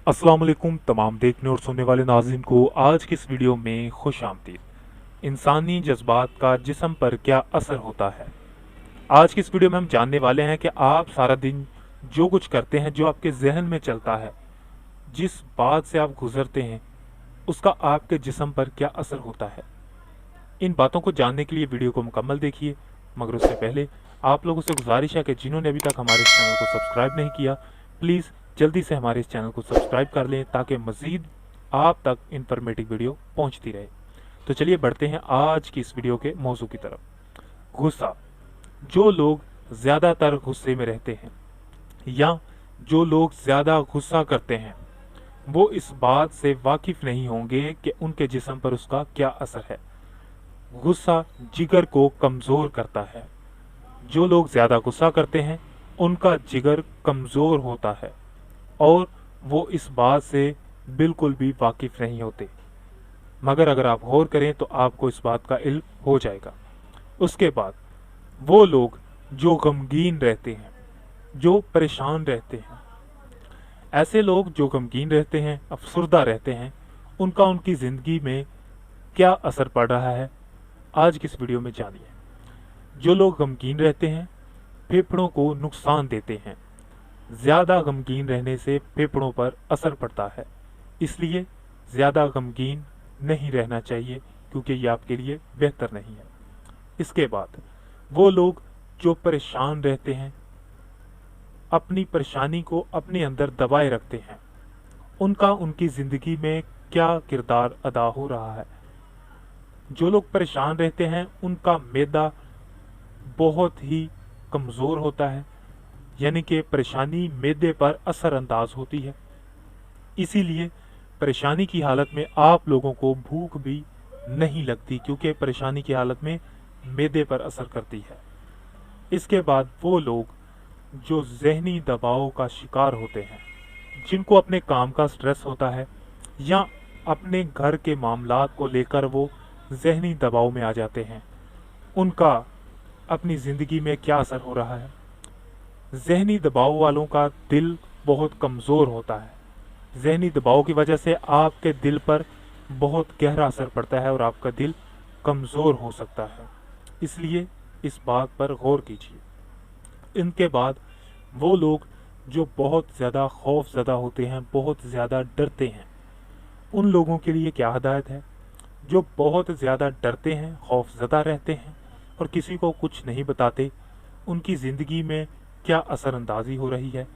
अस्सलाम वालेकुम तमाम देखने और सुनने वाले नाज़रीन को आज की इस वीडियो में खुश आमदीद। इंसानी जज्बात का जिस्म पर क्या असर होता है। आज की इस वीडियो में हम जानने वाले हैं कि आप सारा दिन जो कुछ करते हैं, जो आपके जहन में चलता है, जिस बात से आप गुजरते हैं, उसका आपके जिस्म पर क्या असर होता है। इन बातों को जानने के लिए वीडियो को मुकम्मल देखिए, मगर उससे पहले आप लोगों से गुजारिश है कि जिन्होंने अभी तक हमारे इस चैनल को सब्सक्राइब नहीं किया, प्लीज़ जल्दी से हमारे इस चैनल को सब्सक्राइब कर लें ताकि मज़ीद आप तक इंफॉर्मेटिव वीडियो पहुंचती रहे। तो चलिए बढ़ते हैं आज की इस वीडियो के मौजू की तरफ। गुस्सा। जो लोग ज़्यादातर गुस्से में रहते हैं या जो लोग ज़्यादा गुस्सा करते हैं, वो इस बात से वाकिफ़ नहीं होंगे कि उनके जिस्म पर उसका क्या असर है। गुस्सा जिगर को कमज़ोर करता है। जो लोग ज़्यादा गुस्सा करते हैं उनका जिगर कमज़ोर होता है और वो इस बात से बिल्कुल भी वाकिफ़ नहीं होते, मगर अगर आप गौर करें तो आपको इस बात का इल्म हो जाएगा। उसके बाद वो लोग जो गमगीन रहते हैं, जो परेशान रहते हैं, ऐसे लोग जो गमगीन रहते हैं, अफसरदा रहते हैं, उनका उनकी ज़िंदगी में क्या असर पड़ रहा है, आज की इस वीडियो में जानिए। जो लोग गमगीन रहते हैं फेफड़ों को नुकसान देते हैं। ज़्यादा गमगीन रहने से फेफड़ों पर असर पड़ता है, इसलिए ज़्यादा गमगीन नहीं रहना चाहिए क्योंकि ये आपके लिए बेहतर नहीं है। इसके बाद वो लोग जो परेशान रहते हैं, अपनी परेशानी को अपने अंदर दबाए रखते हैं, उनका उनकी ज़िंदगी में क्या किरदार अदा हो रहा है। जो लोग परेशान रहते हैं उनका मैदा बहुत ही कमज़ोर होता है, यानी कि परेशानी मैदे पर असरअंदाज होती है। इसीलिए परेशानी की हालत में आप लोगों को भूख भी नहीं लगती क्योंकि परेशानी की हालत में मैदे पर असर करती है। इसके बाद वो लोग जो ज़हनी दबाव का शिकार होते हैं, जिनको अपने काम का स्ट्रेस होता है या अपने घर के मामलात को लेकर वो ज़हनी दबाव में आ जाते हैं, उनका अपनी ज़िंदगी में क्या असर हो रहा है। ज़हनी दबाव वालों का दिल बहुत कमज़ोर होता है। ज़हनी दबाव की वजह से आपके दिल पर बहुत गहरा असर पड़ता है और आपका दिल कमज़ोर हो सकता है, इसलिए इस बात पर गौर कीजिए। इनके बाद वो लोग जो बहुत ज़्यादा खौफज़दा होते हैं, बहुत ज़्यादा डरते हैं, उन लोगों के लिए क्या हिदायत है। जो बहुत ज़्यादा डरते हैं, खौफज़दा रहते हैं और किसी को कुछ नहीं बताते, उनकी ज़िंदगी में क्या असरअंदाजी हो रही है।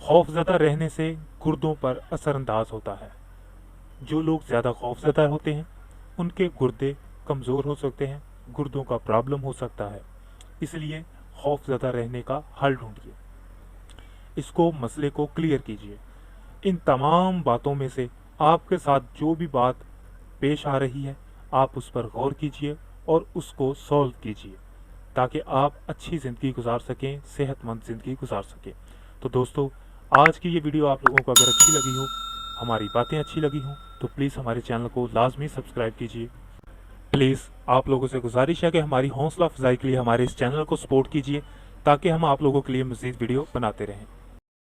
खौफज़दा रहने से गुर्दों पर असरअंदाज होता है। जो लोग ज़्यादा खौफज़दा होते हैं उनके गुर्दे कमज़ोर हो सकते हैं, गुर्दों का प्रॉब्लम हो सकता है, इसलिए खौफज़दा रहने का हल ढूंढिए, इसको मसले को क्लियर कीजिए। इन तमाम बातों में से आपके साथ जो भी बात पेश आ रही है, आप उस पर गौर कीजिए और उसको सॉल्व कीजिए ताकि आप अच्छी ज़िंदगी गुजार सकें, सेहतमंद ज़िंदगी गुजार सकें। तो दोस्तों, आज की ये वीडियो आप लोगों को अगर अच्छी लगी हो, हमारी बातें अच्छी लगी हों, तो प्लीज़ हमारे चैनल को लाजमी सब्सक्राइब कीजिए। प्लीज़ आप लोगों से गुजारिश है कि हमारी हौसला अफजाई के लिए हमारे इस चैनल को सपोर्ट कीजिए ताकि हम आप लोगों के लिए मज़ीद वीडियो बनाते रहें।